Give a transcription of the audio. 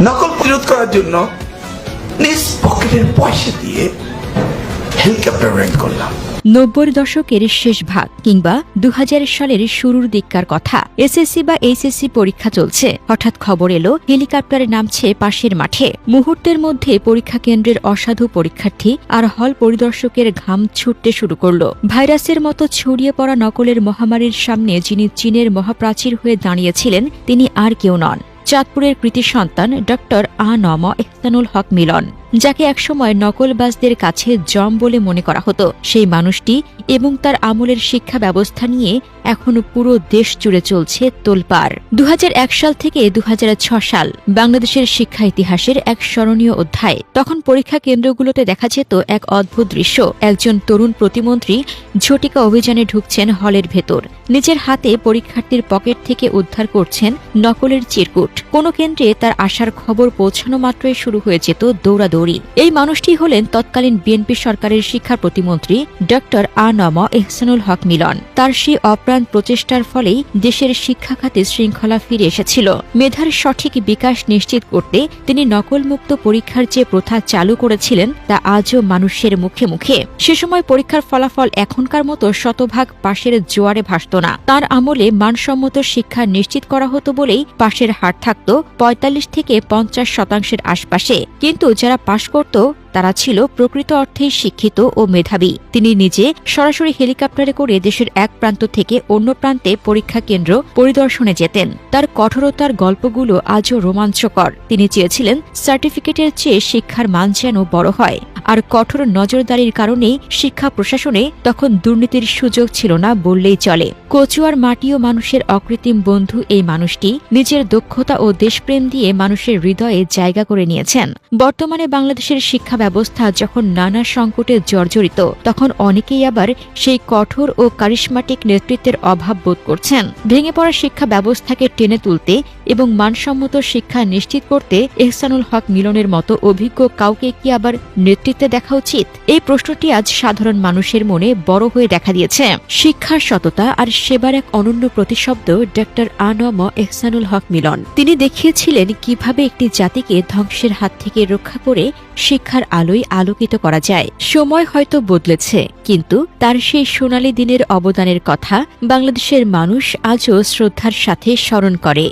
নকল প্রতিরোধ করার জন্য নিজ পকেটের পয়সা দিয়ে হেলিকপ্টার রেন্ট করলাম। 90 দশকের শেষ ভাগ কিংবা 2000 সালের শুরুর দিককার কথা। এসএসসি বা এইচএসসি পরীক্ষা চলছে, হঠাৎ খবর এলো হেলিকপ্টারে নামছে পাশের মাঠে। মুহূর্তের মধ্যে পরীক্ষা কেন্দ্রের অসাধু পরীক্ষার্থী আর হল পরিদর্শকের ঘাম ছুটতে শুরু করল। ভাইরাসের মতো ছড়িয়ে পড়া নকলের মহামারীর সামনে যিনি চীনের মহাপ্রাচীর হয়ে দাঁড়িয়েছিলেন তিনি আর কেউ নন, চাঁদপুরের কৃতি সন্তান ডক্টর আ.ন.ম এহসানুল হক মিলন, যাকে একসময় নকলবাজদের কাছে জম বলে মনে করা হতো। সেই মানুষটি এবং তার আমলের শিক্ষা ব্যবস্থা নিয়ে এখনো পুরো দেশ জুড়ে চলছে তোলপাড়। 2001 সাল থেকে 2006 সাল বাংলাদেশের শিক্ষা ইতিহাসের এক স্মরণীয় অধ্যায়। তখন পরীক্ষা কেন্দ্রগুলোতে দেখা যেত এক অদ্ভুত দৃশ্য। একজন তরুণ প্রতিমন্ত্রী ঝটিকা অভিযানে ঢুকছেন হলের ভেতর, নিজের হাতে পরীক্ষার্থীর পকেট থেকে উদ্ধার করছেন নকলের চিরকুট। কোনো কেন্দ্রে তার আসার খবর পৌঁছানো মাত্রই শুরু হয়ে যেত দৌড়াদৌড়ি। এই মানুষটি হলেন তৎকালীন বিএনপি সরকারের শিক্ষা প্রতিমন্ত্রী ডক্টর আ.ন.ম এহসানুল হক মিলন। তার সেই অপ্রাণ প্রচেষ্টার ফলেই দেশের শিক্ষা খাতে শৃঙ্খলা ফিরে এসেছিল। মেধার সঠিক বিকাশ নিশ্চিত করতে তিনি নকলমুক্ত পরীক্ষার যে প্রথা চালু করেছিলেন তা আজও মানুষের মুখে মুখে। সে সময় পরীক্ষার ফলাফল এখনকার মতো শতভাগ পাশের জোয়ারে ভাসত না। তার আমলে মানসম্মত শিক্ষা নিশ্চিত করা হতো বলেই পাশের হার থাকত 45 থেকে 50% আশপাশে। কিন্তু যারা পাশ করত তারা ছিল প্রকৃত অর্থেই শিক্ষিত ও মেধাবী। তিনি নিজে সরাসরি হেলিকপ্টারে করে দেশের এক প্রান্ত থেকে অন্য প্রান্তে পরীক্ষা কেন্দ্র পরিদর্শনে যেতেন। তার কঠোরতার গল্পগুলো আজও রোমাঞ্চকর। তিনি চেয়েছিলেন সার্টিফিকেটের চেয়ে শিক্ষার মান যেন বড় হয়। আর কঠোর নজরদারির কারণেই শিক্ষা প্রশাসনে তখন দুর্নীতির সুযোগ ছিল না বললেই চলে। কচুয়ার মাটি ও মানুষের অকৃত্রিম বন্ধু এই মানুষটি নিজের দক্ষতা ও দেশপ্রেম দিয়ে মানুষের হৃদয়ে জায়গা করে নিয়েছেন। বর্তমানে বাংলাদেশের শিক্ষা ব্যবস্থা যখন নানা সংকটে জর্জরিত, তখন অনেকেই আবার সেই কঠোর ও কারিশমাটিক নেতৃত্বের অভাব বোধ করছেন। ভেঙে পড়া শিক্ষা ব্যবস্থাকে টেনে তুলতে এবং মানসম্মত শিক্ষা নিশ্চিত করতে এহসানুল হক মিলনের মতো অভিজ্ঞ কাউকে কি আবার নেতৃত্বে দেখা উচিত? এই প্রশ্নটি আজ সাধারণ মানুষের মনে বড় হয়ে দেখা দিয়েছে। শিক্ষার সততা আর সেবার এক অনন্য প্রতিশব্দ ডক্টর আ.ন.ম এহসানুল হক মিলন। তিনি দেখিয়েছিলেন কিভাবে একটি জাতিকে ধ্বংসের হাত থেকে রক্ষা করে শিক্ষার আলোয় আলোকিত করা যায়। সময় হয়তো বদলেছে, কিন্তু তার সেই সোনালী দিনের অবদানের কথা বাংলাদেশের মানুষ আজও শ্রদ্ধার সাথে স্মরণ করে।